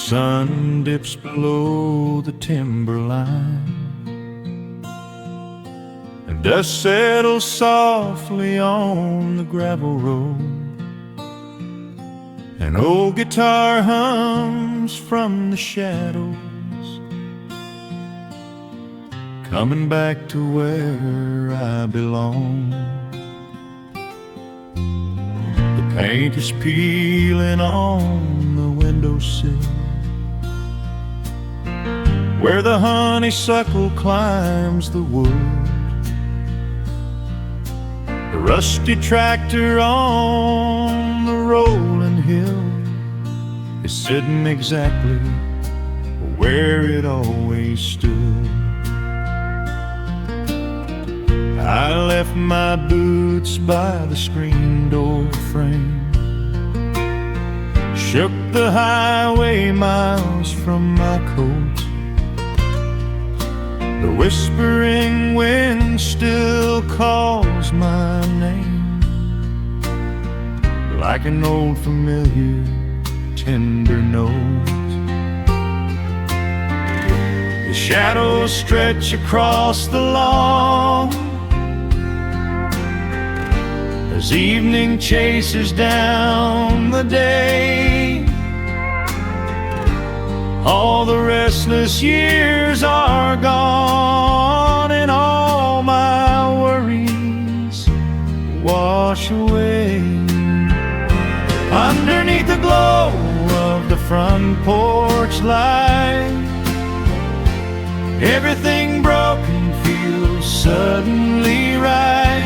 sun dips below the timberline, and dust settles softly on the gravel road. An old guitar hums from the shadows, coming back to where I belong. The paint is peeling on the windowsill, where the honeysuckle climbs the wood. The rusty tractor on the rolling hill is sitting exactly where it always stood. I left my boots by the screen door frame, shook the highway miles from my coat. The whispering wind still calls my name, like an old familiar tender note. The shadows stretch across the lawn as evening chases down the day. All the restless years are gone, and all my worries wash away. Underneath the glow of the front porch light, everything broken feels suddenly right.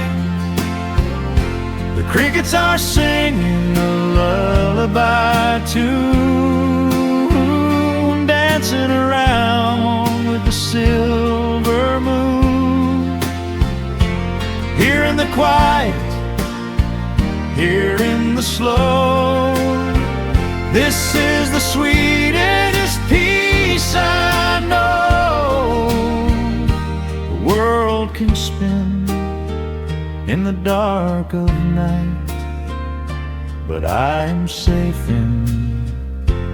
The crickets are singing a lullaby tune, dancing around with the silver moon. Here in the quiet, here in the slow, this is the sweetest peace I know. The world can spin in the dark of night, but I am safe in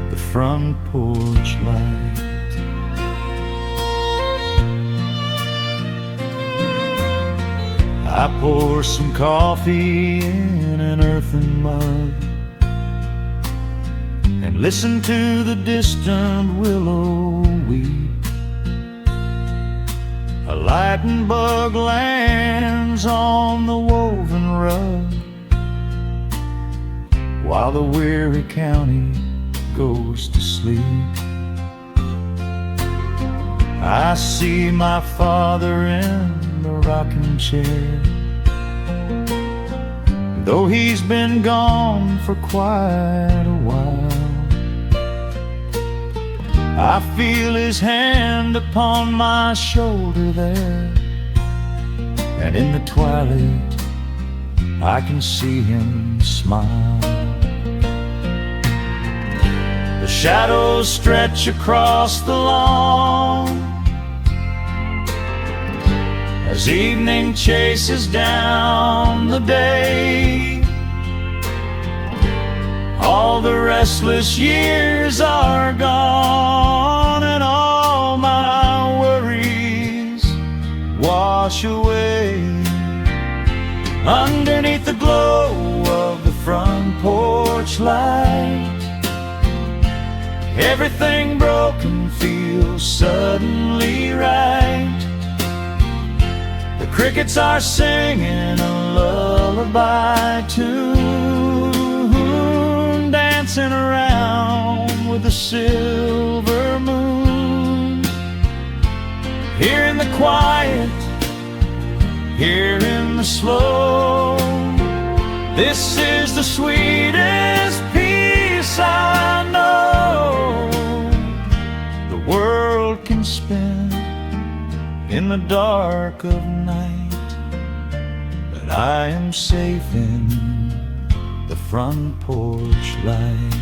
the front porch light. I pour some coffee in an earthen mug and listen to the distant willow weep. A lightning bug lands on the woven rug, while the weary county goes to sleep. I see my father in the rocking chair, though he's been gone for quite a while. I feel his hand upon my shoulder there, and in the twilight I can see him smile. The shadows stretch across the lawn as evening chases down the day. All the restless years are gone, and all my worries wash away. Underneath the glow of the front porch light, everything broken feels suddenly right. The crickets are singing a lullaby tune, dancing around with the silver moon. Here in the quiet, here in the slow, this is the sweetest peace I know. The world can spin in the dark of night, but I am safe in the front porch light.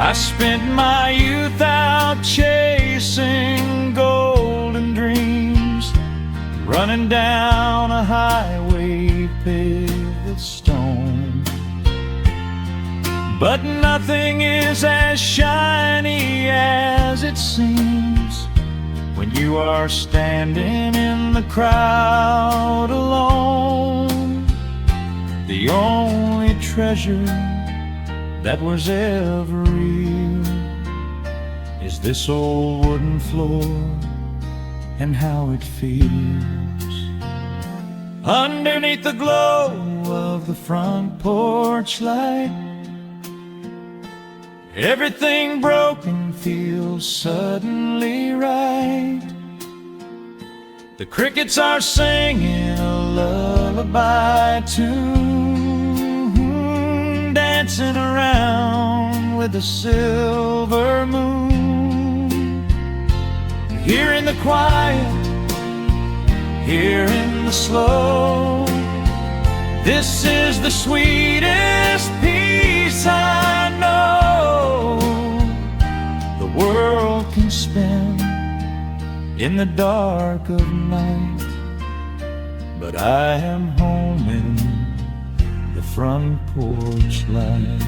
I spent my youth out chasing golden dreams, running down a highway paved with stone. But nothing is as shiny as it seems when you are standing in the crowd alone. The only treasure that was ever real is this old wooden floor and how it feels. Underneath the glow of the front porch light, everything broken feels suddenly right. The crickets are singing a lullaby tune, dancing around with the silver moon. Here in the quiet, here in the slow, this is the sweetest peace I know the world can spend in the dark of night. But I am home in the front porch light.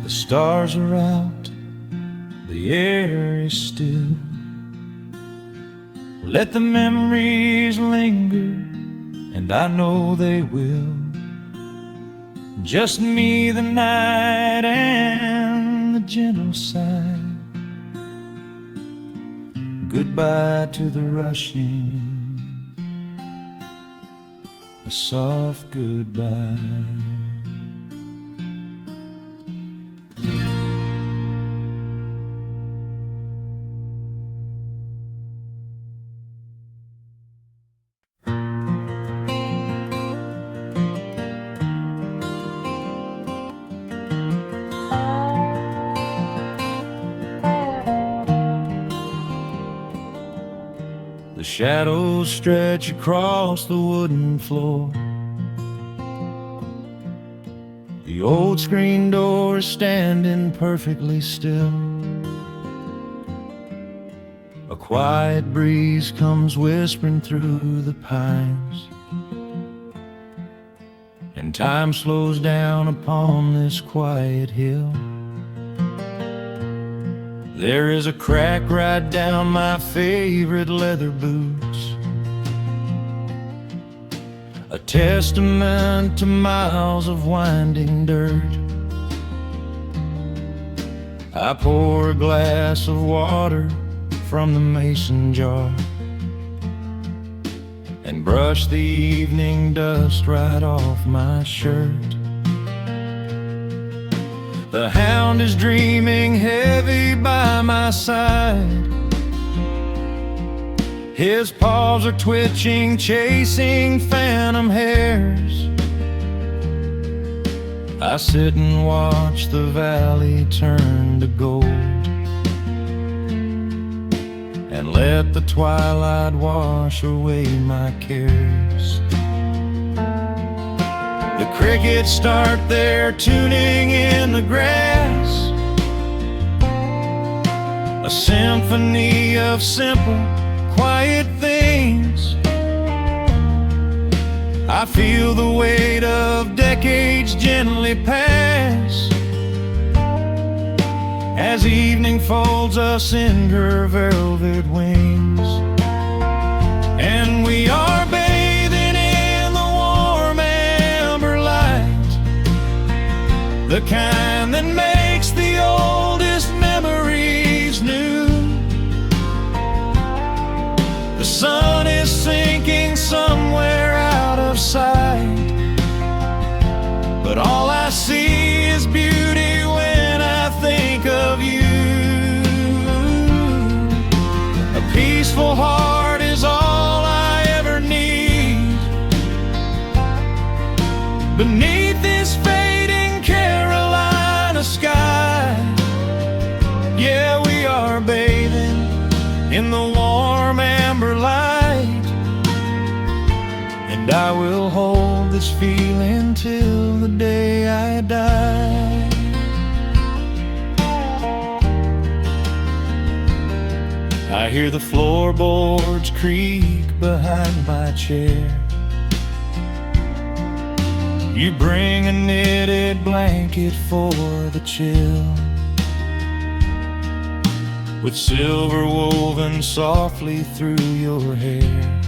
The stars are out, the air is still. Let the memories linger, and I know they will. Just me, the night, and the gentle sigh. Goodbye to the rushing, a soft goodbye. The shadows stretch across the wooden floor. The old screen door is standing perfectly still. A quiet breeze comes whispering through the pines, and time slows down upon this quiet hill. There is a crack right down my favorite leather boots, a testament to miles of winding dirt. I pour a glass of water from the mason jar and brush the evening dust right off my shirt. The hound is dreaming heavy by my side. His paws are twitching, chasing phantom hares. I sit and watch the valley turn to gold and let the twilight wash away my cares. The crickets start their tuning in the grass, a symphony of simple, quiet things. I feel the weight of decades gently pass as evening folds us in her velvet wings. And we are bathing in the warm amber light, the kind that makes the oldest memories new. The sun is sinking somewhere out of sight, but all I see is beauty when I think of you. A peaceful heart is all I ever need beneath this fading Carolina sky. Yeah, we are bathing in the warm amber light, and I will hold this feeling till the day I die. I hear the floorboards creak behind my chair, You bring a knitted blanket for the chill, with silver woven softly through your hair.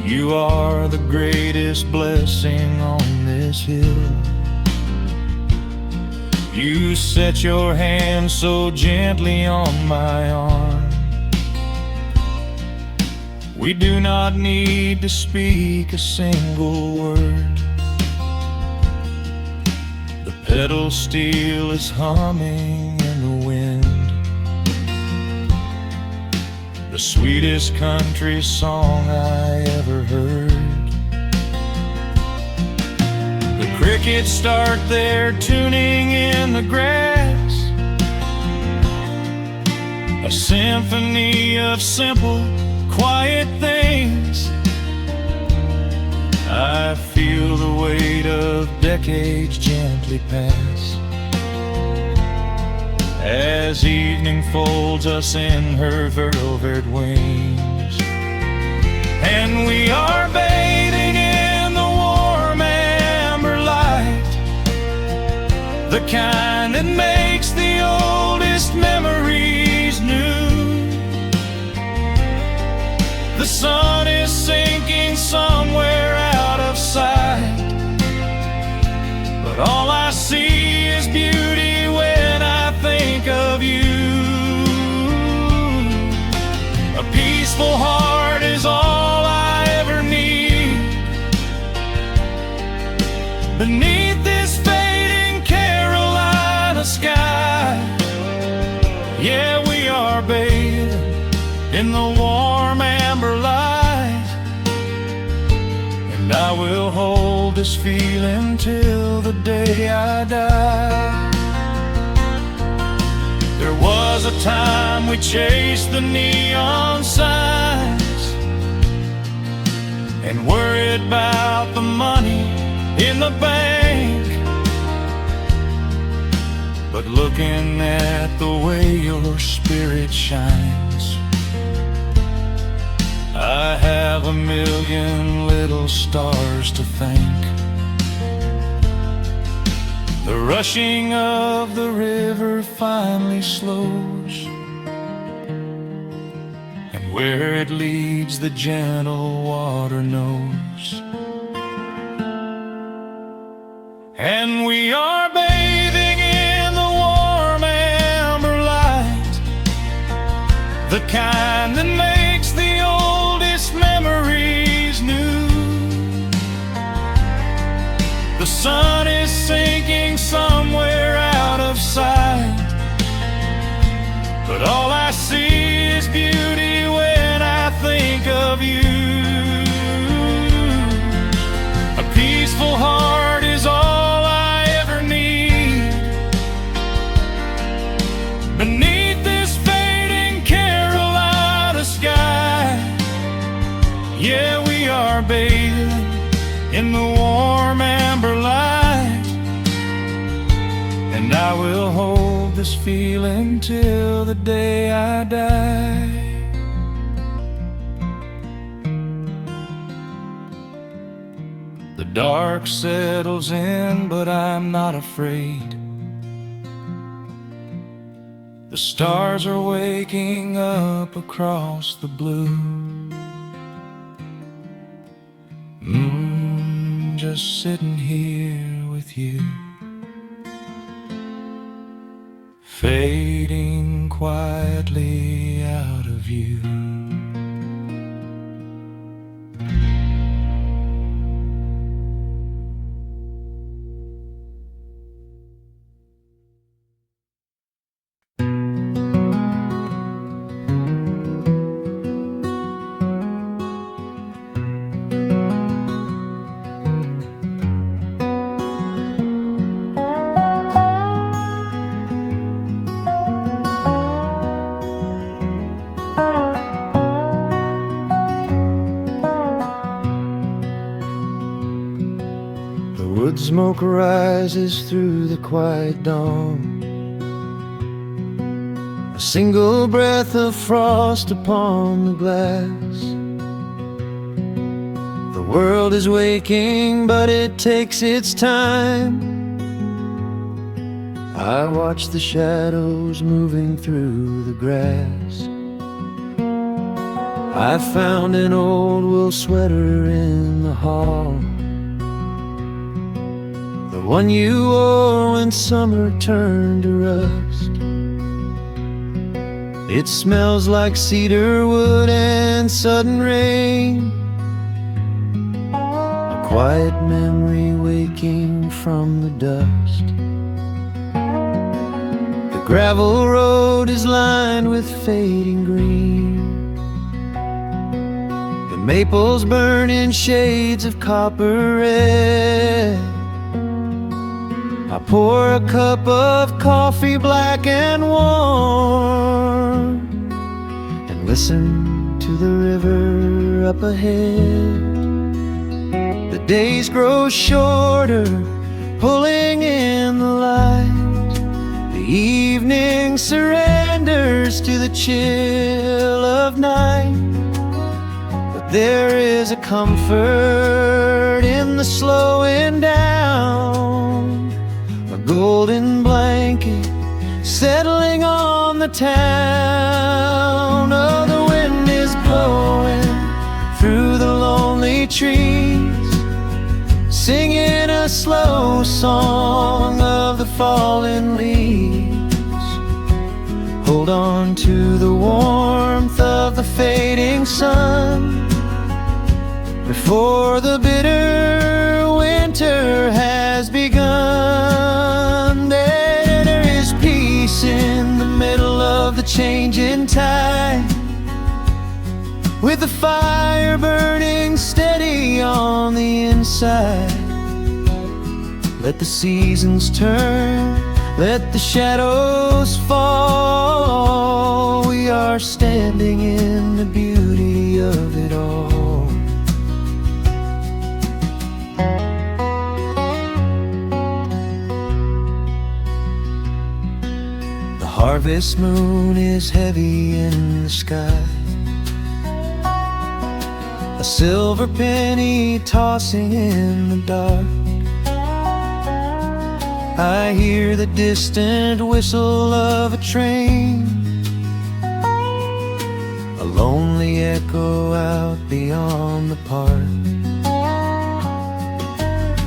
You are the greatest blessing on this hill. You set your hand so gently on my arm. We do not need to speak a single word. The pedal steel is humming in the wind, the sweetest country song I ever heard. The crickets start their tuning in the grass, a symphony of simple, quiet things. I feel the weight of decades gently pass, as evening folds us in her velvet wings. And we are bathing in the warm amber light, the kind that makes the oldest memories new. The sun is sinking somewhere out of sight, but all I see is beauty when I think of you. A peaceful heart is all I ever need. Beneath this fading Carolina sky, yeah, we are bathing in the warm amber light, and I will hold this feeling till the day I die. There was a time we chased the neon signs and worried about the money in the bank, but looking at the way your spirit shines, I have a million little stars to thank. The rushing of the river finally slows, and where it leads the gentle water knows. And we are bathing in the warm amber light, the kind that makes the oldest memories new. The sun is sinking somewhere out of sight, but all I see is beauty when I think of you. A peaceful heart is all I ever need. Beneath this fading Carolina sky, yeah, we are bathing in the warm amber light, and I will hold this feeling till the day I die. The dark settles in, but I'm not afraid. The stars are waking up across the blue. Just sitting here with you, fading quietly out of view. Wood smoke rises through the quiet dawn, a single breath of frost upon the glass. The world is waking, but it takes its time. I watch the shadows moving through the grass. I found an old wool sweater in the hall, the one you wore when summer turned to rust. It smells like cedar wood and sudden rain, a quiet memory waking from the dust. The gravel road is lined with fading green, the maples burn in shades of copper red. I pour a cup of coffee black and warm, and listen to the river up ahead. The days grow shorter, pulling in the light. The evening surrenders to the chill of night. But there is a comfort in the slowing down, a golden blanket settling on the town. Oh, the wind is blowing through the lonely trees, singing a slow song of the fallen leaves. Hold on to the warmth of the fading sun before the bitter winter has begun. There is peace in the middle of the changing tide, with the fire burning steady on the inside. Let the seasons turn, let the shadows fall. We are standing in the beauty of it all. The harvest moon is heavy in the sky, a silver penny tossing in the dark. I hear the distant whistle of a train, a lonely echo out beyond the park.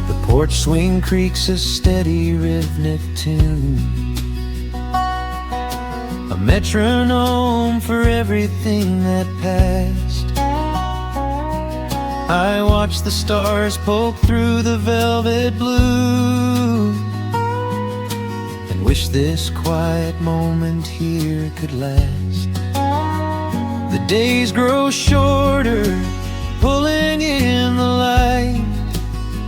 The porch swing creaks a steady rhythmic tune, a metronome for everything that passed. I watch the stars poke through the velvet blue, and wish this quiet moment here could last. The days grow shorter, pulling in the light.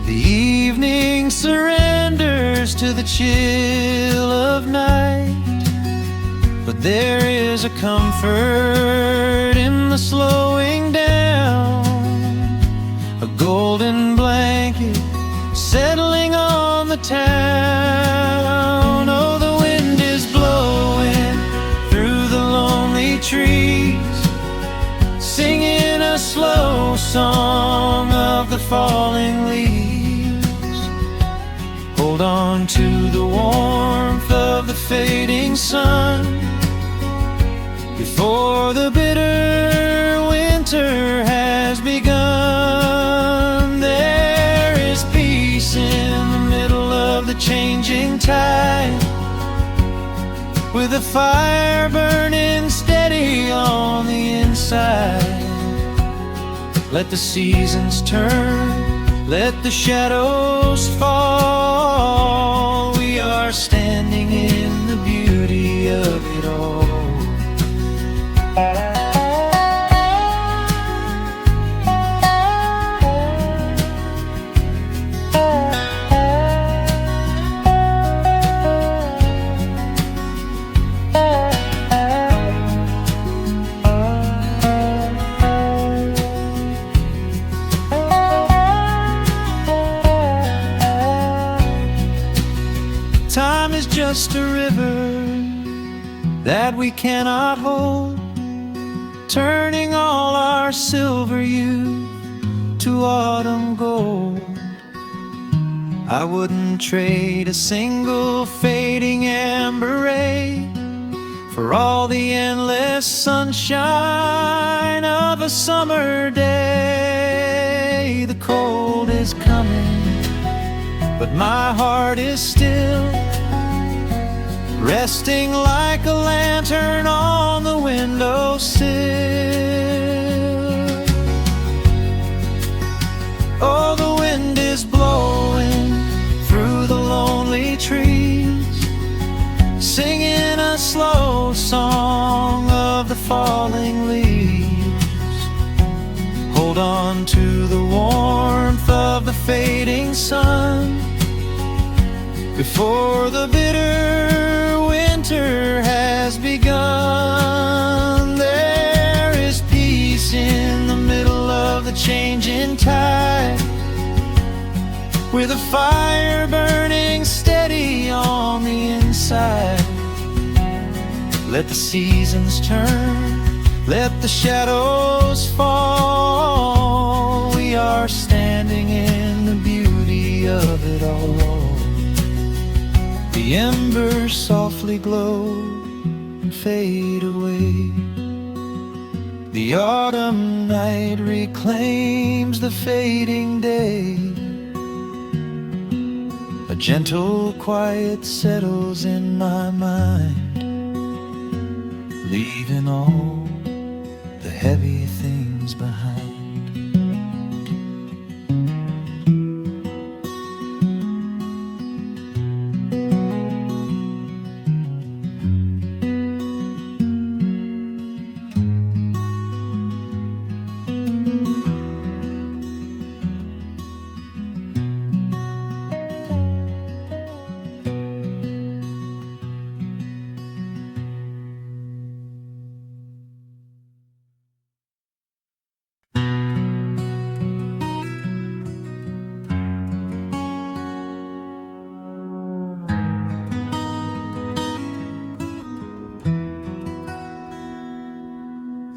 The evening surrenders to the chill of night. But there is a comfort in the slowing down, a golden blanket settling on the town. Oh, the wind is blowing through the lonely trees, singing a slow song of the falling leaves. Hold on to the warmth of the fading sun before the bitter winter has begun. There is peace in the middle of the changing tide, with a fire burning steady on the inside. Let the seasons turn, let the shadows fall. We are standing in the beauty of it all. Time is just a river that we cannot hold, turning all our silver youth to autumn gold. I wouldn't trade a single fading amber ray for all the endless sunshine of a summer day. The cold is coming, but my heart is still resting like a lantern on the windowsill. Oh, the wind is blowing through the lonely trees, singing a slow song of the falling leaves. Hold on to the warmth of the fading sun before the bitter winter has begun. There is peace in the middle of the changing tide, with a fire burning steady on the inside. Let the seasons turn, let the shadows fall. We are standing in the beauty of it all. The embers softly glow and fade away. The autumn night reclaims the fading day. A gentle quiet settles in my mind, leaving all the heavy things behind.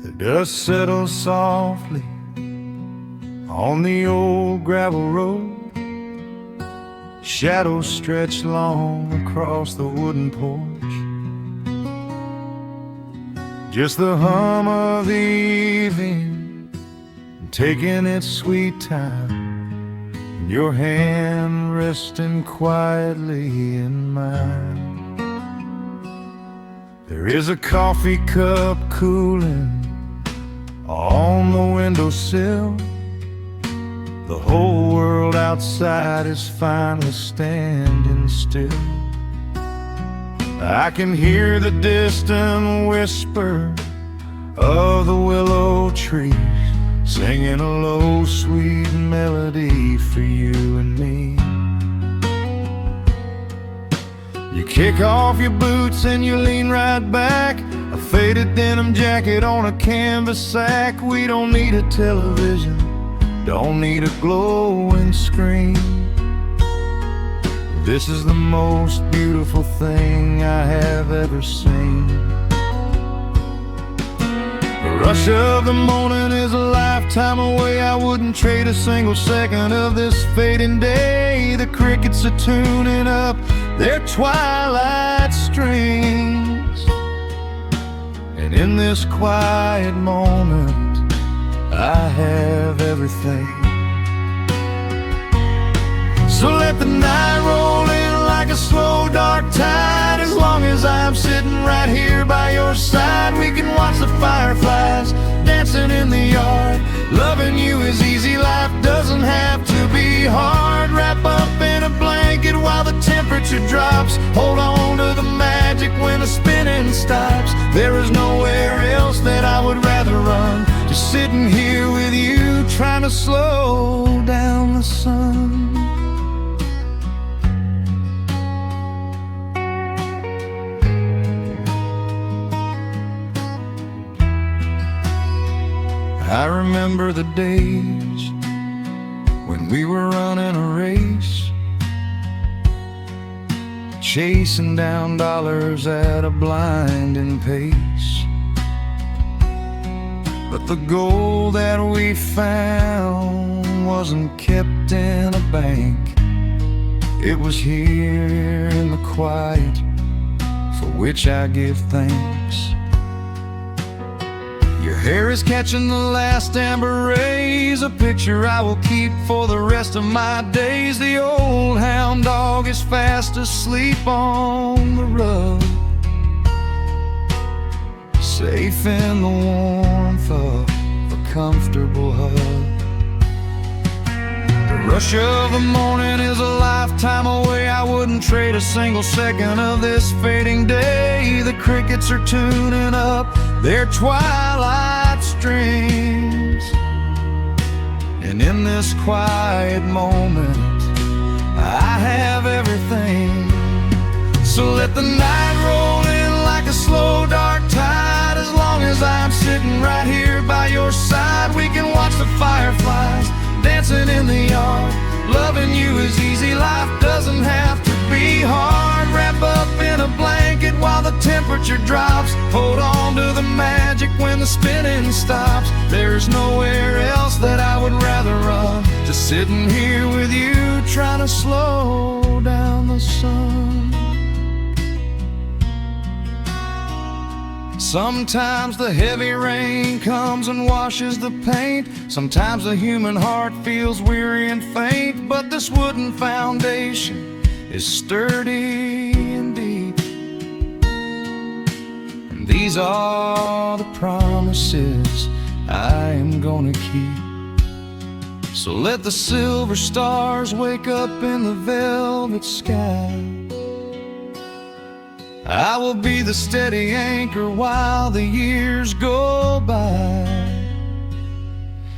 The dust settles softly on the old gravel road. Shadows stretch long across the wooden porch. Just the hum of the evening taking its sweet time, and your hand resting quietly in mine. There is a coffee cup cooling on the windowsill. The whole world outside is finally standing still. I can hear the distant whisper of the willow trees, singing a low sweet melody for you and me. You kick off your boots and you lean right back, a faded denim jacket on a canvas sack. We don't need a television, don't need a glowing screen. This is the most beautiful thing I have ever seen. The rush of the morning is a lifetime away. I wouldn't trade a single second of this fading day. The crickets are tuning up their twilight strings, and in this quiet moment I have everything. So let the night roll in like a slow dark tide. As long as I'm sitting right here by your side, we can watch the fireflies dancing in the yard. Loving you is easy, life doesn't have to be hard. Wrap up in a blanket while the temperature drops. Hold on to the magic when the spinning stops. There is nowhere else that I would rather run, just sitting here with you, trying to slow down the sun. I remember the days when we were running a race, chasing down dollars at a blinding pace. But the goal that we found wasn't kept in a bank. It was here in the quiet, for which I give thanks. Your hair is catching the last amber rays, a picture I will keep for the rest of my days. The old hound dog is fast asleep on the rug, safe in the warmth of a comfortable hug. The rush of the morning is a lifetime away. I wouldn't trade a single second of this fading day. The crickets are tuning up their twilight strings, and in this quiet moment I have everything. So let the night roll in like a slow dark tide. As long as I'm sitting right here by your side, we can watch the fireflies dancing in the yard. Loving you is easy, life doesn't have to be hard. Wrap up in a blanket while the temperature drops. Hold on to the magic when the spinning stops. There's nowhere else that I would rather run, just sitting here with you, trying to slow down the sun. Sometimes the heavy rain comes and washes the paint. Sometimes the human heart feels weary and faint. But this wooden foundation is sturdy and deep, and these are the promises I am gonna keep. So let the silver stars wake up in the velvet sky. I will be the steady anchor while the years go by.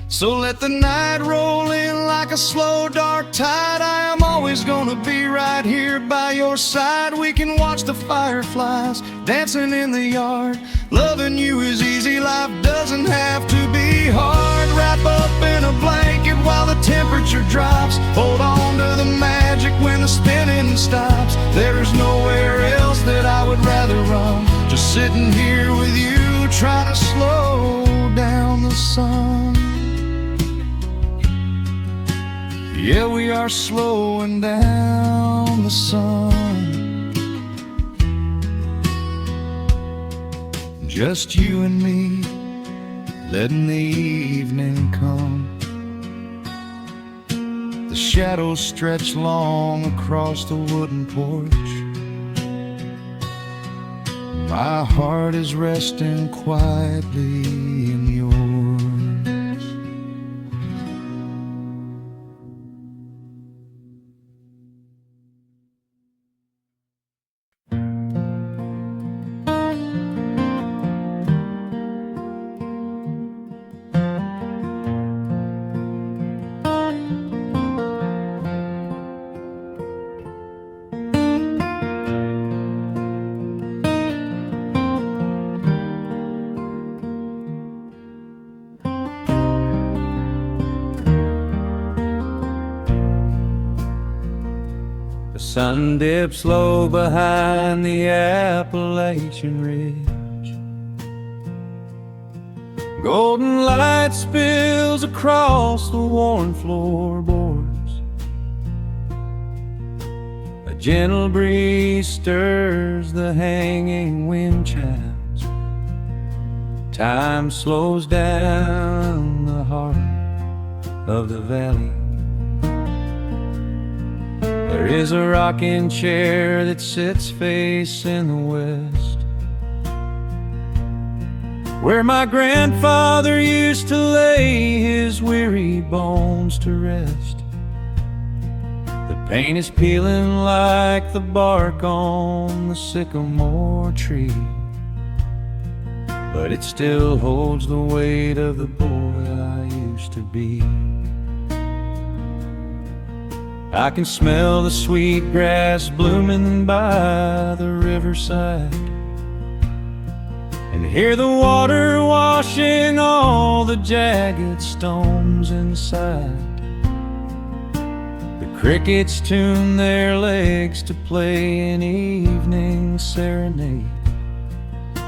So let the night roll in like a slow dark tide. I am always gonna be right here by your side. We can watch the fireflies dancing in the yard. Loving you is easy, life doesn't have to be hard. Wrap up in a blanket while the temperature drops. Hold on to the magic when the spinning stops. There's nowhere else that I would rather run, just sitting here with you, trying to slow down the sun. Yeah, we are slowing down the sun. Just you and me, letting the evening come. The shadows stretch long across the wooden porch. My heart is resting quietly in yours. The sun dips low behind the Appalachian Ridge. Golden light spills across the worn floorboards. A gentle breeze stirs the hanging wind chimes. Time slows down the heart of the valley. There is a rocking chair that sits facing the west, where my grandfather used to lay his weary bones to rest. The paint is peeling like the bark on the sycamore tree, but it still holds the weight of the boy I used to be. I can smell the sweet grass blooming by the riverside, and hear the water washing all the jagged stones inside. The crickets tune their legs to play an evening serenade,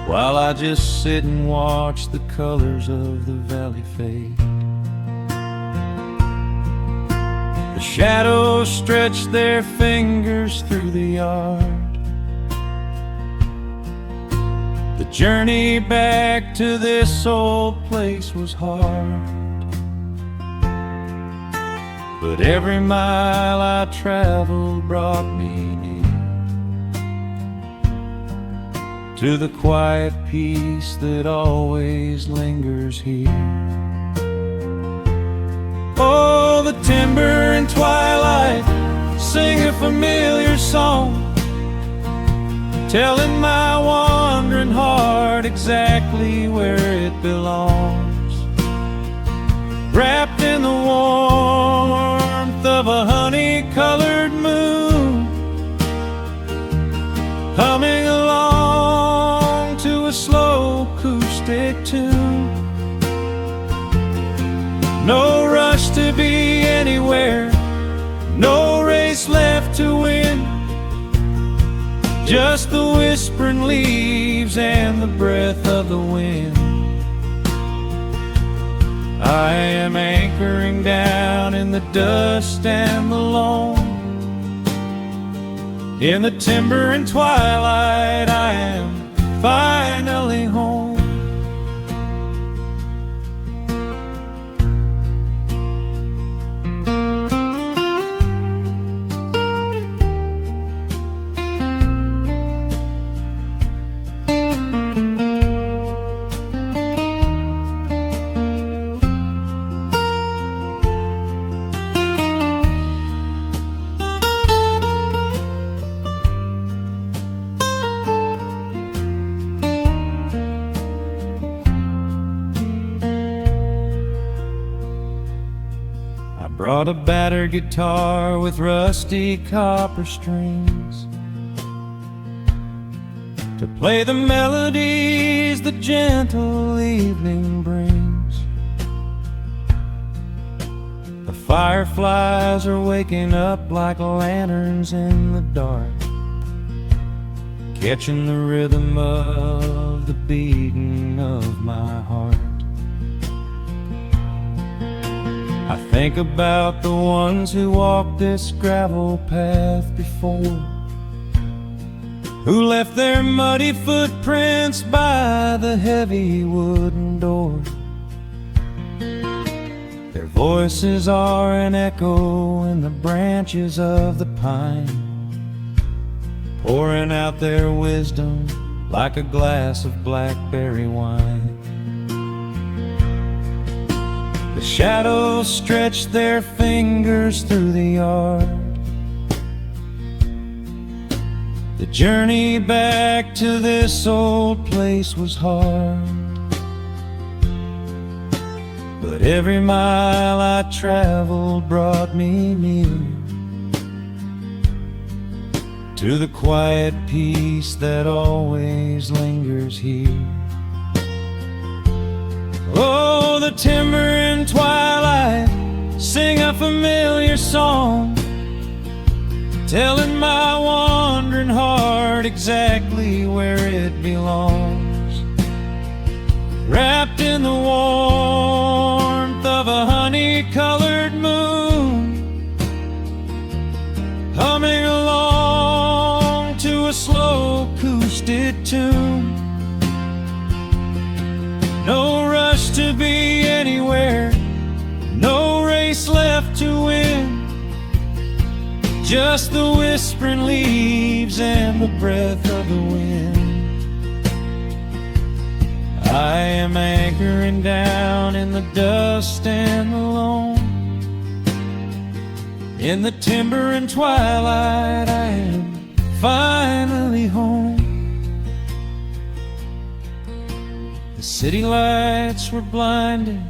while I just sit and watch the colors of the valley fade. shadows stretch their fingers through the yard. The journey back to this old place was hard, but every mile I traveled brought me near to the quiet peace that always lingers here. Oh, the timber and twilight sing a familiar song, telling my wandering heart exactly where it belongs. Wrapped in the warmth of a honey-colored moon, humming along to a slow acoustic tune. No rush to be anywhere, no race left to win, just the whispering leaves and the breath of the wind. I am anchoring down in the dust and the loam. In the timber and twilight I am finally home. Brought a battered guitar with rusty copper strings to play the melodies the gentle evening brings. The fireflies are waking up like lanterns in the dark, catching the rhythm of the beating of my heart. I think about the ones who walked this gravel path before, who left their muddy footprints by the heavy wooden door. Their voices are an echo in the branches of the pine, pouring out their wisdom like a glass of blackberry wine. The shadows stretch their fingers through the yard. The journey back to this old place was hard, but every mile I traveled brought me near to the quiet peace that always lingers here. Oh, the timber and twilight sing a familiar song, telling my wandering heart exactly where it belongs. Wrapped in the warmth of a honey-colored moon, humming along to a slow acoustic tune. No rush to be anywhere, no race left to win, just the whispering leaves and the breath of the wind. I am anchoring down in the dust and the loam. In the timber and twilight I am finally home. The city lights were blinding,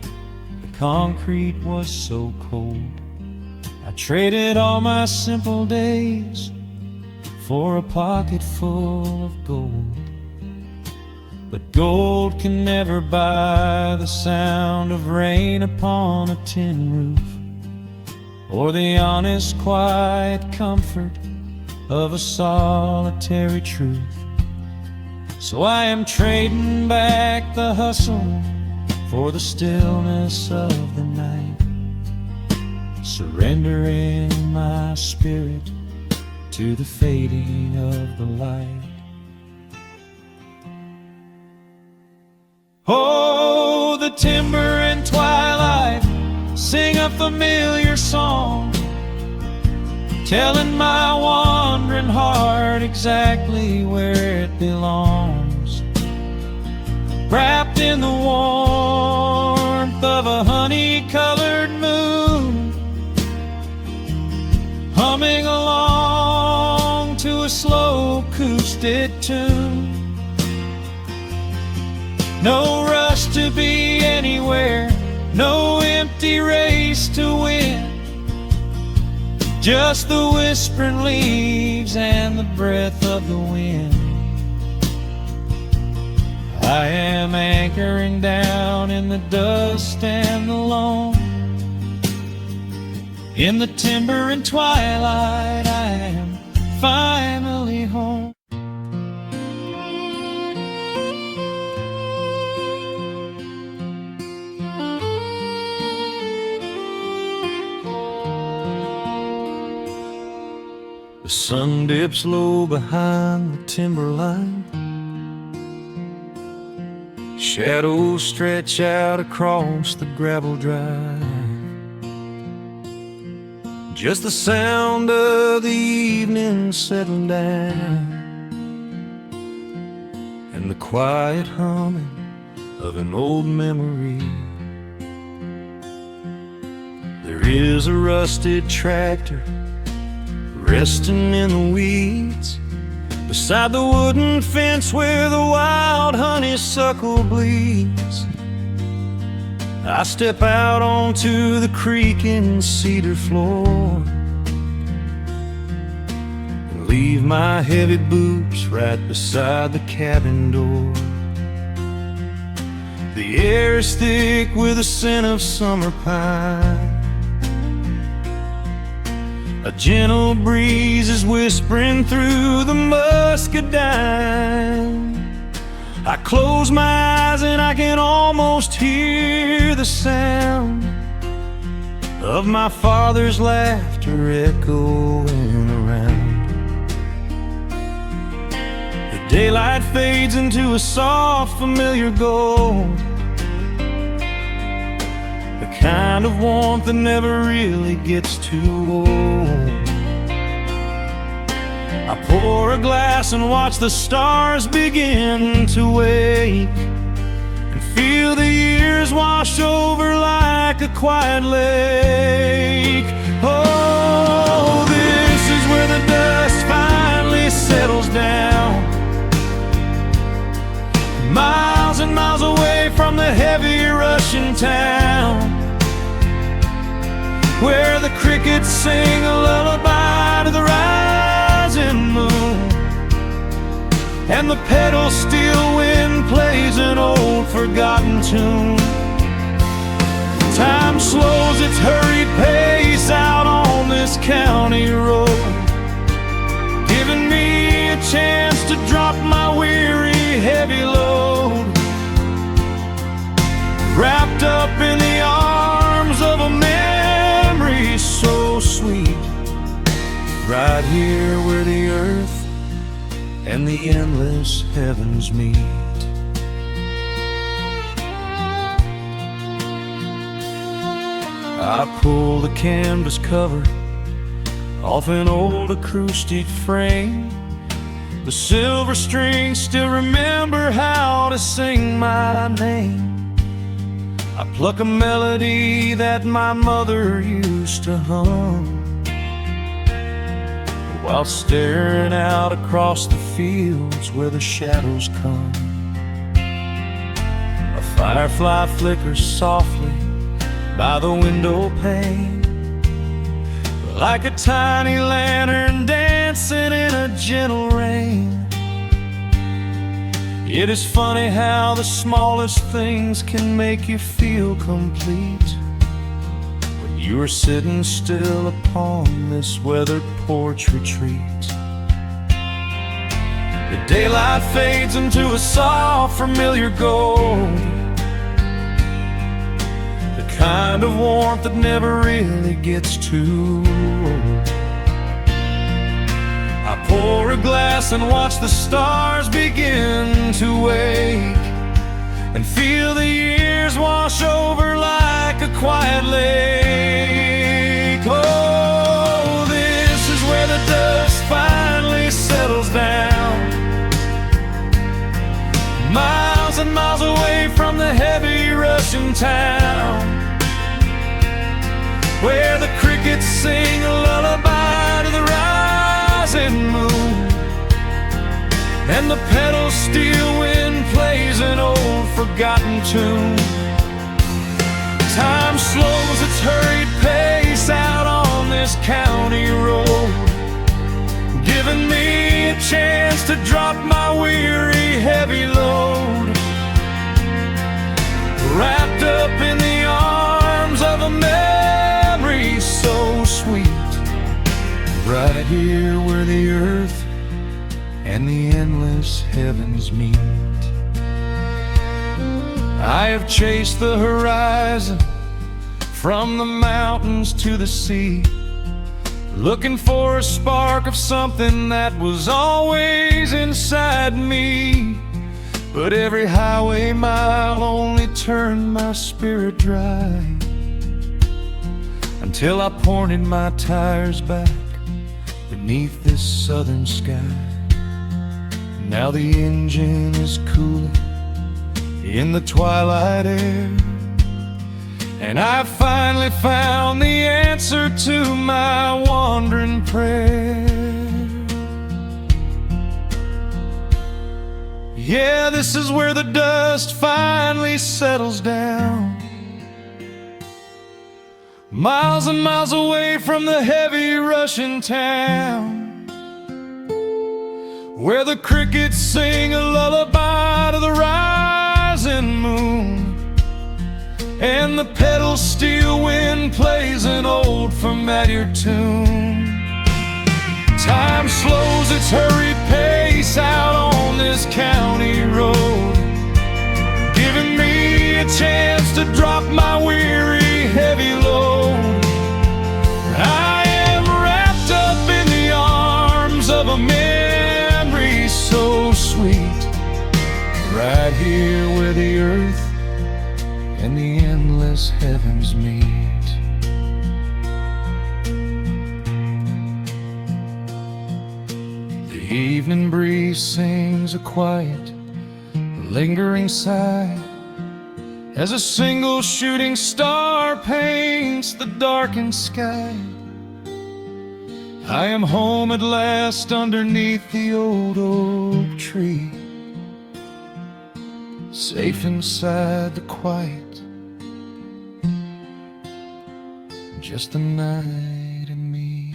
the concrete was so cold. I traded all my simple days for a pocket full of gold. But gold can never buy the sound of rain upon a tin roof, or the honest, quiet comfort of a solitary truth. So I am trading back the hustle for the stillness of the night, surrendering my spirit to the fading of the light. Oh, the timber and twilight sing a familiar song, telling my wandering heart exactly where it belongs. Wrapped in the warmth of a honey-colored moon, humming along to a slow acoustic tune. No rush to be anywhere, no empty race to win, just the whispering leaves and the breath of the wind. I am anchoring down in the dust and the loam. In the timber and twilight, I am finally home. The sun dips low behind the timberline. Shadows stretch out across the gravel drive. Just the sound of the evening settling down, and the quiet humming of an old memory. There is a rusted tractor resting in the weeds beside the wooden fence where the wild honeysuckle bleeds. I step out onto the creaking cedar floor and leave my heavy boots right beside the cabin door. The air is thick with the scent of summer pine. A gentle breeze is whispering through the muscadine. I close my eyes and I can almost hear the sound of my father's laughter echoing around. The daylight fades into a soft, familiar gold, the kind of warmth that never really gets too old. I pour a glass and watch the stars begin to wake, and feel the years wash over like a quiet lake. Oh, this is where the dust finally settles down, miles and miles away from the heavy Russian town, where the crickets sing a lullaby to the rising moon, and the pedal steel wind plays an old forgotten tune. Time slows its hurried pace out on this county road, giving me a chance to drop my weary heavy load, wrapped up in the arms of a memory so sweet, right here where the earth and the endless heavens meet. I pull the canvas cover off an old acoustic frame. The silver strings still remember how to sing my name. I pluck a melody that my mother used to hum while staring out across the fields where the shadows come. A firefly flickers softly by the window pane, like a tiny lantern dancing in a gentle rain. It is funny how the smallest things can make you feel complete when you are sitting still upon this weathered porch retreat. The daylight fades into a soft, familiar gold, the kind of warmth that never really gets too old. I pour a glass and watch the stars begin to wake, and feel the years wash over like a quiet lake. Oh, this is where the dust finally settles down, miles and miles away from the heavy Russian town, where the crickets sing a lullaby to the rising moon, and the pedal steel wind plays an old forgotten tune. Time slows its hurried pace out on this county road, giving me a chance to drop my weary heavy load, wrapped up in the arms of a memory so sweet, right here where the earth and the endless heavens meet. I have chased the horizon from the mountains to the sea, looking for a spark of something that was always inside me. But every highway mile only turned my spirit dry, until I pointed my tires back beneath this southern sky. Now the engine is cooling in the twilight air, and I finally found the answer to my wandering prayer. Yeah, this is where the dust finally settles down, miles and miles away from the heavy Russian town, where the crickets sing a lullaby to the rising moon, and the pedal steel wind plays an old familiar tune. Time slows its hurried pace out on this county road, giving me a chance to drop my weary heavy load. I am wrapped up in the arms of a memory so sweet, right here where the earth and the endless heavens meet. The evening breeze sings a quiet, lingering sigh, as a single shooting star paints the darkened sky. I am home at last underneath the old oak tree, safe inside the quiet, just the night and me.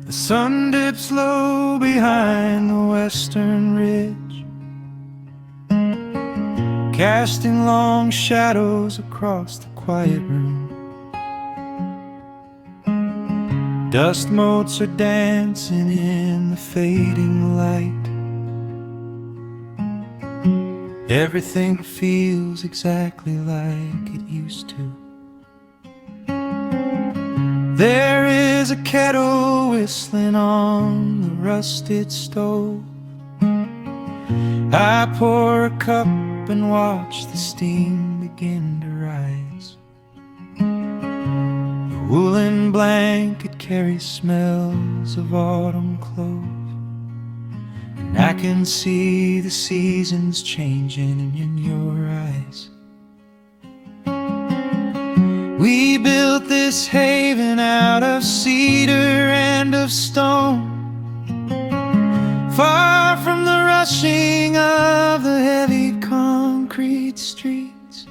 The sun dips low behind the western ridge, casting long shadows across the quiet room. Dust motes are dancing in the fading light. Everything feels exactly like it used to. There is a kettle whistling on the rusted stove. I pour a cup and watch the steam begin to rise. The woolen blanket carries smells of autumn clothes, and I can see the seasons changing in your eyes. We built this haven out of cedar and of stone, far from the rushing of the heavy concrete streets.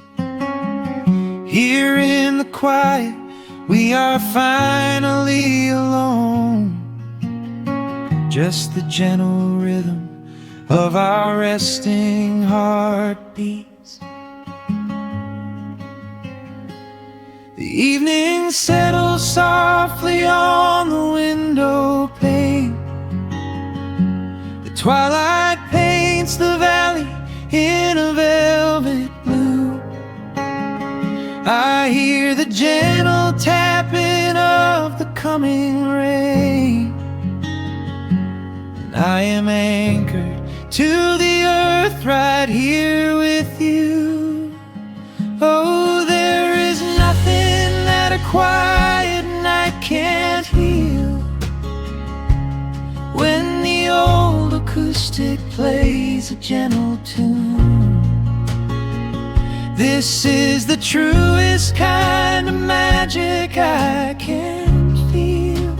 Here in the quiet, we are finally alone, just the gentle rhythm of our resting heartbeats. evening settles softly on the window pane. The twilight paints the valley in a velvet blue. I hear the gentle tapping of the coming rain, and I am anchored to the earth right here with you. Oh, there is nothing that a quiet night can't heal, when the old acoustic plays a gentle tune. This is the truest kind of magic I can feel,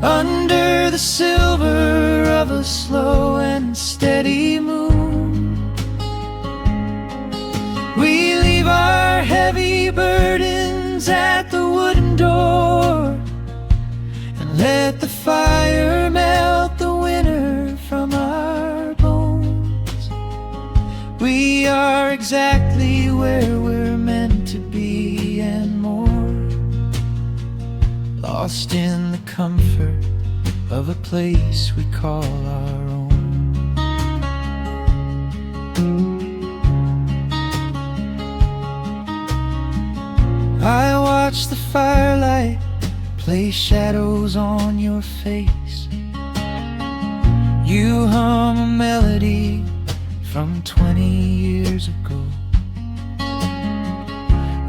under the silver of a slow and steady moon. We leave our heavy burdens at the wooden door, and let the fire melt the winter from our bones. We are exactly where we're meant to be and more, lost in the comfort of a place we call our own. I watch the firelight play shadows on your face. You hum a melody from 20 years ago.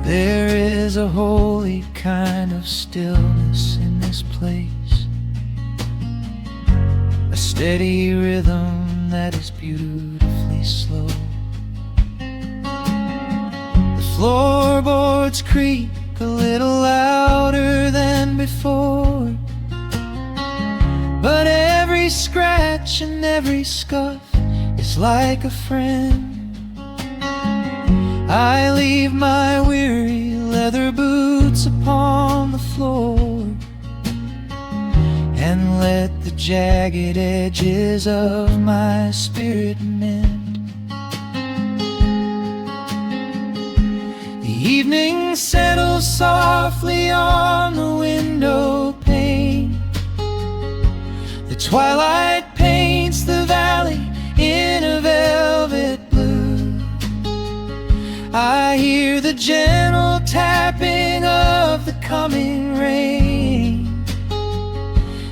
There is a holy kind of stillness in this place, a steady rhythm that is beautifully slow. The floorboards creak a little louder than before, but every scratch and every scuff is like a friend. I leave my weary leather boots upon the floor, and let the jagged edges of my spirit mend. The evening settles softly on the window pane. The twilight paints the valley in a velvet blue. I hear the gentle tapping of the coming rain,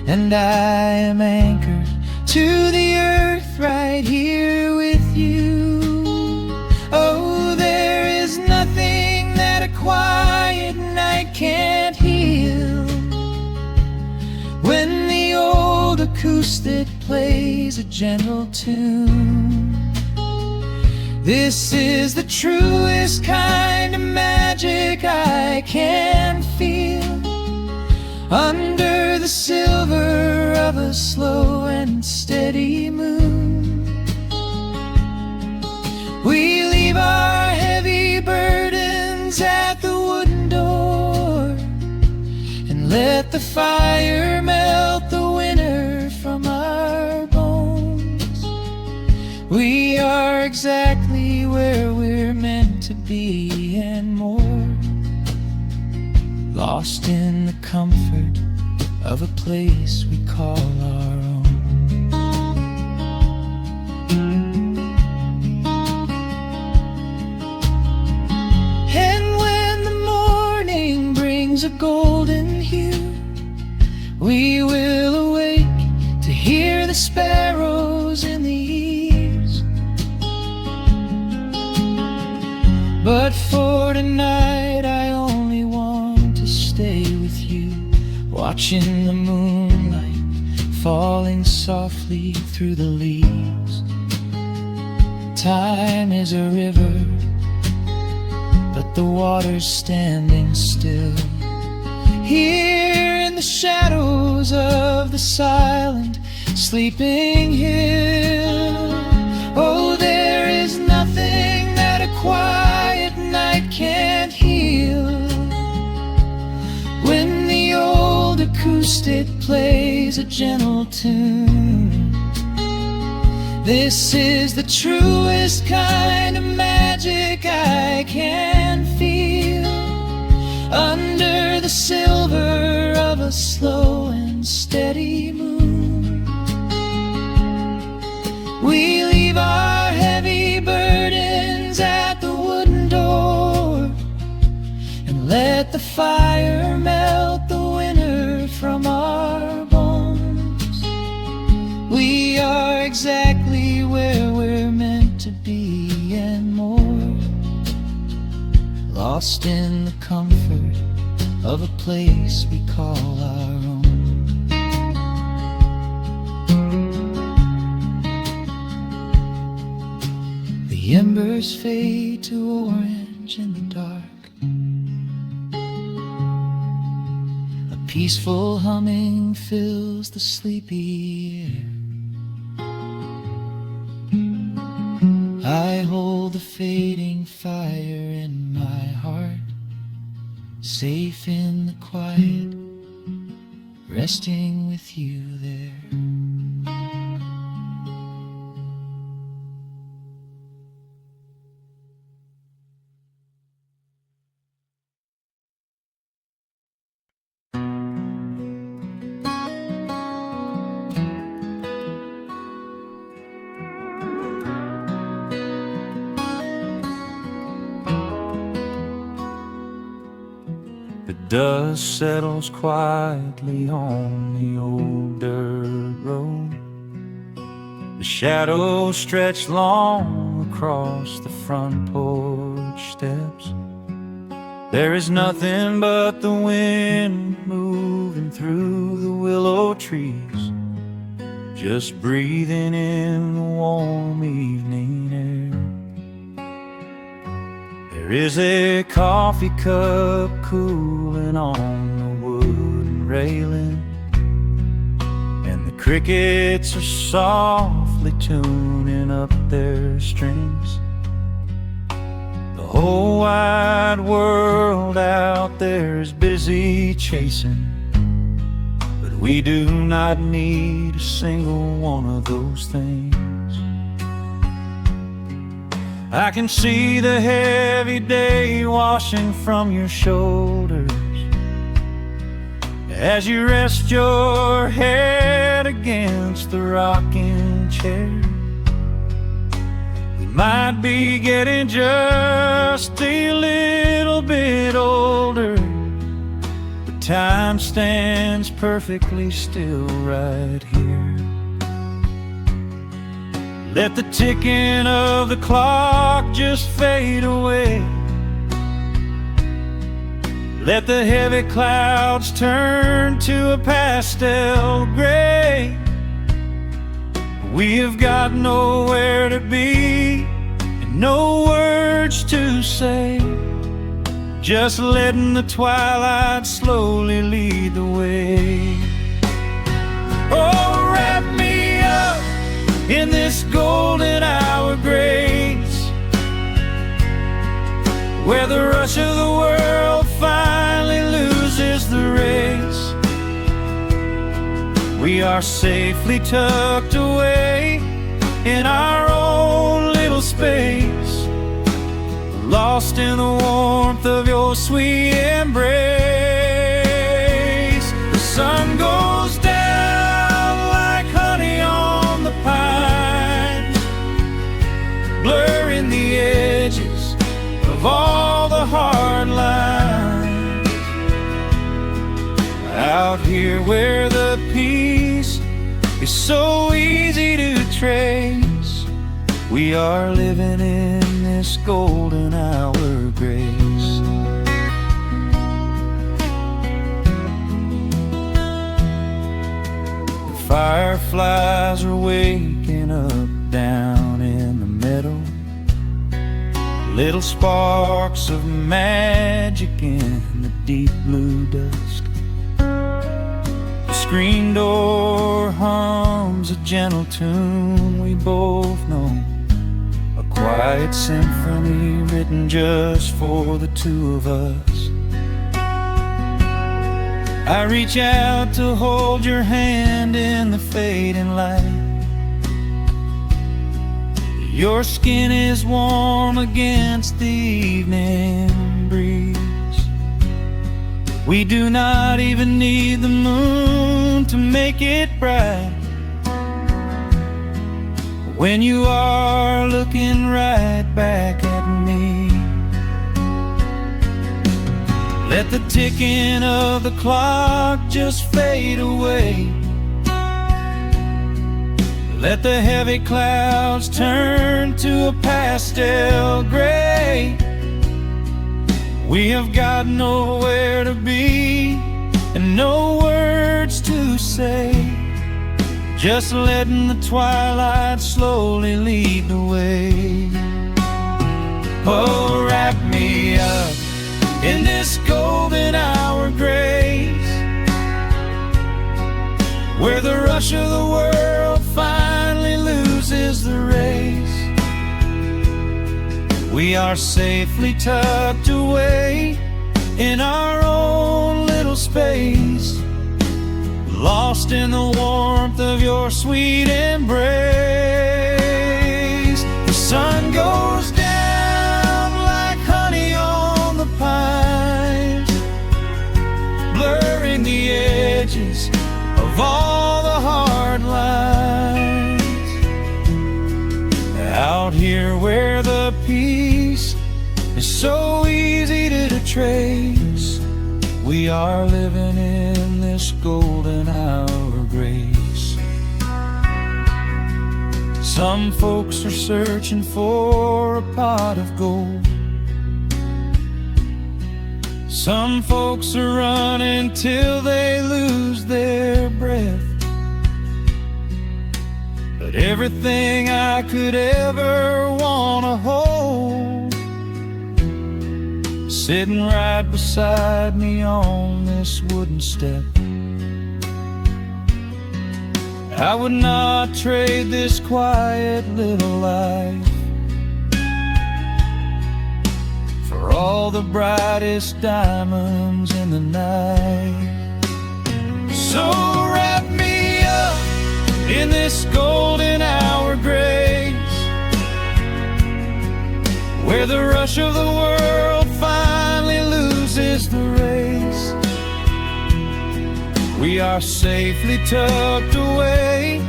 and I am anchored to the earth right here with you. Oh, there is nothing that a quiet night can't heal, when the old acoustic plays a gentle tune. This is the truest kind of magic I can feel, under the silver of a slow and steady moon. We leave our heavy burdens at the wooden door, and let the fire melt the winter from our bones. We are exactly where we're meant to be and more, lost in the comfort of a place we call our own. And when the morning brings a golden hue, we will awake to hear the sparrows in the eaves. But for tonight I only want to stay with you, watching the moonlight falling softly through the leaves. Time is a river, but the water's standing still, here in the shadows of the silent sleeping hill. Oh, there is nothing that a quiet night can't heal, when the old acoustic plays a gentle tune. This is the truest kind of magic I can feel, under the silver of a slow and steady moon. We leave our heavy burdens at the wooden door and let the fire melt the winter from our bones. We are exactly where we're meant to be and more, lost in the comfort of a place we call our own. The embers fade to orange in the dark. A peaceful humming fills the sleepy air. I hold the fading fire in my heart, safe in the quiet, resting with you there. The dust settles quietly on the old dirt road. The shadows stretch long across the front porch steps. There is nothing but the wind moving through the willow trees, just breathing in the warm evening air. There is a coffee cup cooling on the wooden railing, and the crickets are softly tuning up their strings. The whole wide world out there is busy chasing, but we do not need a single one of those things. I can see the heavy day washing from your shoulders as you rest your head against the rocking chair. We might be getting just a little bit older, but time stands perfectly still right here. Let the ticking of the clock just fade away. Let the heavy clouds turn to a pastel gray. We have got nowhere to be and no words to say, just letting the twilight slowly lead the way. Oh, wrap me up in this golden hour grace, where the rush of the world finally loses the race. We are safely tucked away in our own little space, lost in the warmth of your sweet embrace. The sun goes down like honey on the pine, blurring the edges of all the hard lines. Out here where the peace is so easy to trace, we are living in this golden hour grace. The fireflies are waking up down in the meadow, little sparks of magic in the deep blue dusk. The screen door hums a gentle tune we both know, a quiet symphony written just for the two of us. I reach out to hold your hand in the fading light. Your skin is warm against the evening breeze. We do not even need the moon to make it bright when you are looking right back at me. Let the ticking of the clock just fade away. Let the heavy clouds turn to a pastel gray. We have got nowhere to be and no words to say, just letting the twilight slowly lead the way. Oh, wrap me up in this golden hour grace, where the rush of the world finally loses the race. We are safely tucked away in our own little space, lost in the warmth of your sweet embrace. The sun goes down like honey on the pines, blurring the edges of all the hard lines. Out here where the peace is so easy to trace, we are living in this golden hour grace. Some folks are searching for a pot of gold. Some folks are running till they lose their breath. But everything I could ever wanna hold, sitting right beside me on this wooden step. I would not trade this quiet little life for all the brightest diamonds in the night. So wrap me up in this golden hour grace, where the rush of the world finally loses the race. We are safely tucked away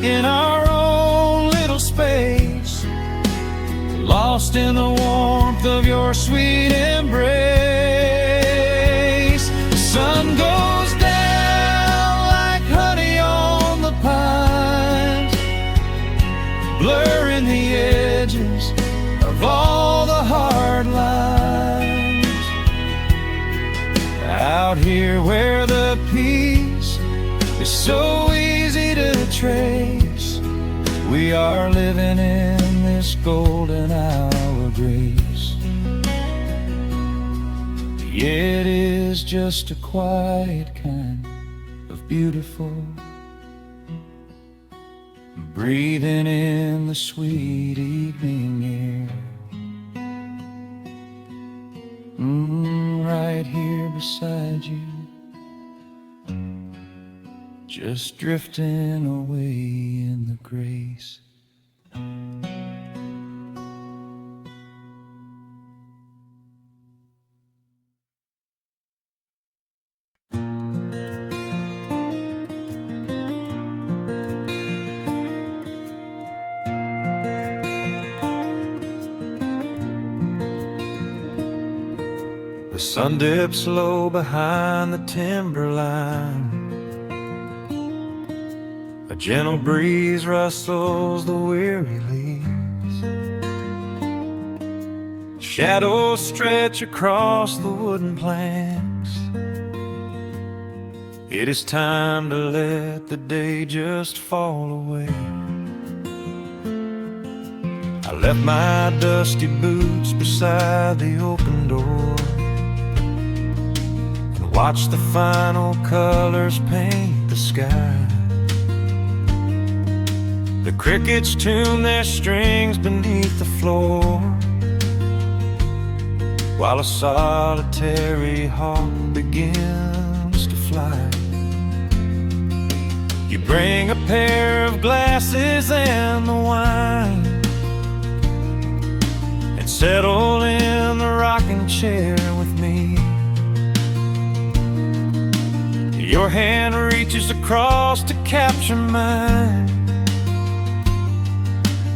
in our own little space, lost in the warmth of your sweet embrace. The sun goes down like honey on the pines, blurring the edges of all the hard lines. Out here where the peace is so easy to trace, we are living in this golden hour grace. It is just a quiet kind of beautiful, breathing in the sweet evening air. Right here beside you, just drifting away in the grace. The sun dips low behind the timberline. A gentle breeze rustles the weary leaves. Shadows stretch across the wooden planks. It is time to let the day just fall away. I left my dusty boots beside the open door, watch the final colors paint the sky. The crickets tune their strings beneath the floor, while a solitary hawk begins to fly. You bring a pair of glasses and the wine, and settle in the rocking chair with me. Your hand reaches across to capture mine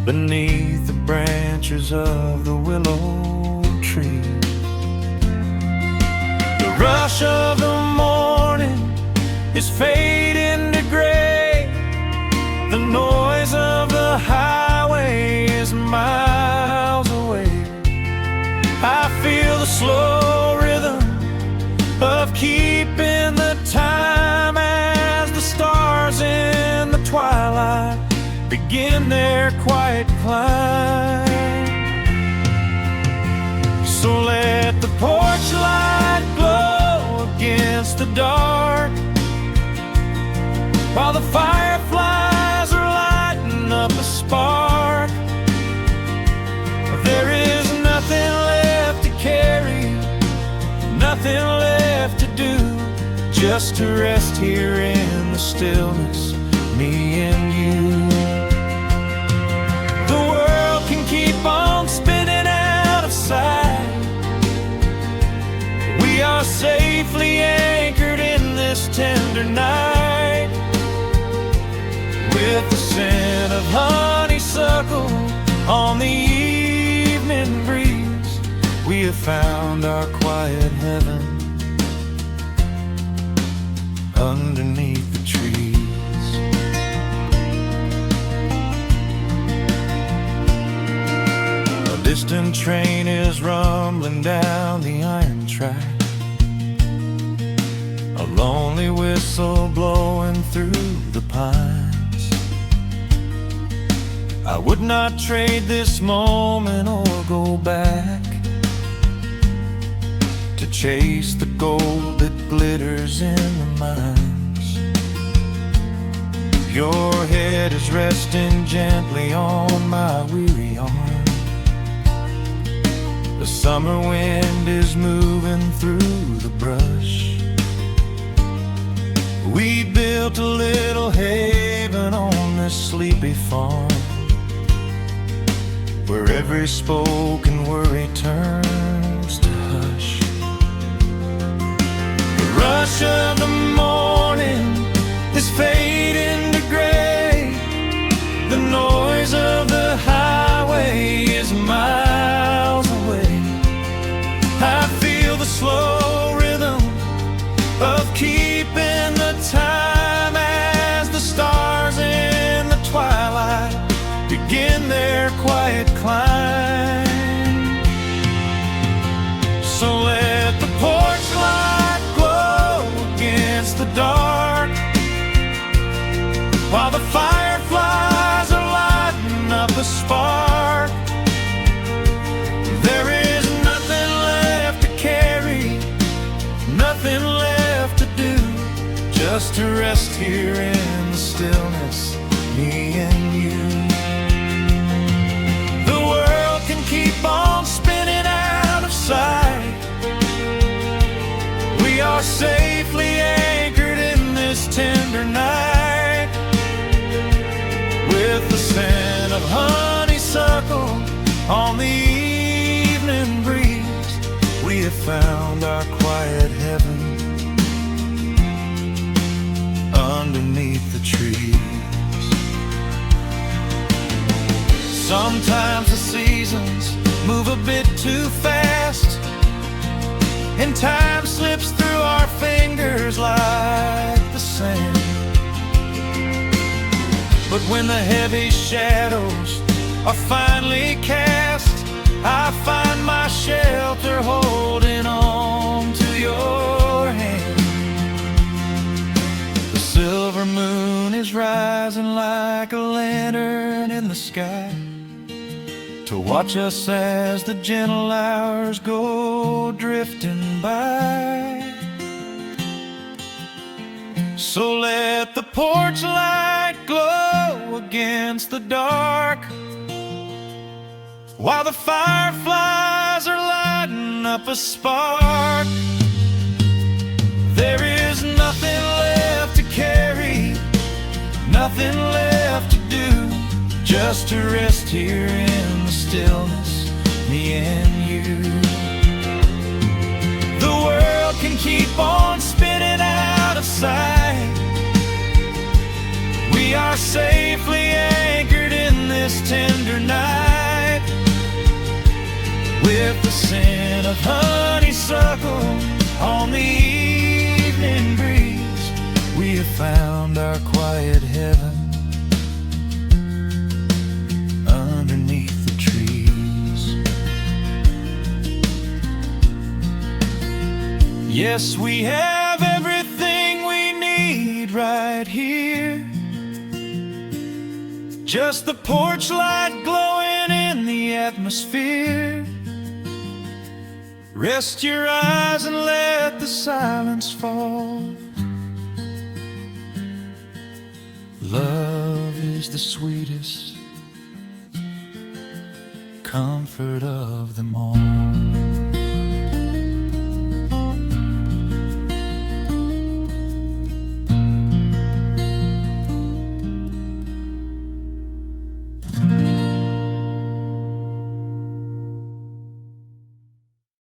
beneath the branches of the willow tree. The rush of the morning is fading to gray. The noise of the highway is miles away. I feel the slow rhythm of keeping the time as the stars in the twilight begin their quiet climb. So let the porch light glow against the dark, while the fireflies are lighting up a spark. There is nothing left to carry, nothing left to do, just to rest here in the stillness, me and you. The world can keep on spinning out of sight. We are safely anchored in this tender night. With the scent of honeysuckle on the evening breeze, we have found our quiet heaven underneath the trees. A distant train is rumbling down the iron track, a lonely whistle blowing through the pines. I would not trade this moment or go back to chase the gold that glitters in the mines. Your head is resting gently on my weary arm. The summer wind is moving through the brush. We built a little haven on this sleepy farm, where every spoken worry turns to hush. The rush of the morning is fading to gray. The noise of the highway is miles away. I feel the slow rhythm of keeping the time as the stars in the twilight begin their quiet climb. So let the porch light glow against the dark, while the fireflies are lighting up a spark. There is nothing left to carry, nothing left to do, just to rest here in the stillness, me and you. Keep on spinning out of sight. We are safely anchored in this tender night. With the scent of honeysuckle on the evening breeze, we have found our quiet heaven underneath the trees. Sometimes the seasons move a bit too fast, and time slips through our fingers like the sand. But when the heavy shadows are finally cast, I find my shelter holding on to your hand. The silver moon is rising like a lantern in the sky, to watch us as the gentle hours go drifting by. So let the porch light glow against the dark, while the fireflies are lighting up a spark. There is nothing left to carry, nothing left to do, just to rest here in the stillness, me and you. The world can keep on spinning out of sight. We are safely anchored in this tender night. With the scent of honeysuckle on the evening breeze, we have found our quiet heaven underneath the trees. Yes, we have everything we need right here. Just the porch light glowing in the atmosphere. Rest your eyes and let the silence fall. Love is the sweetest comfort of them all.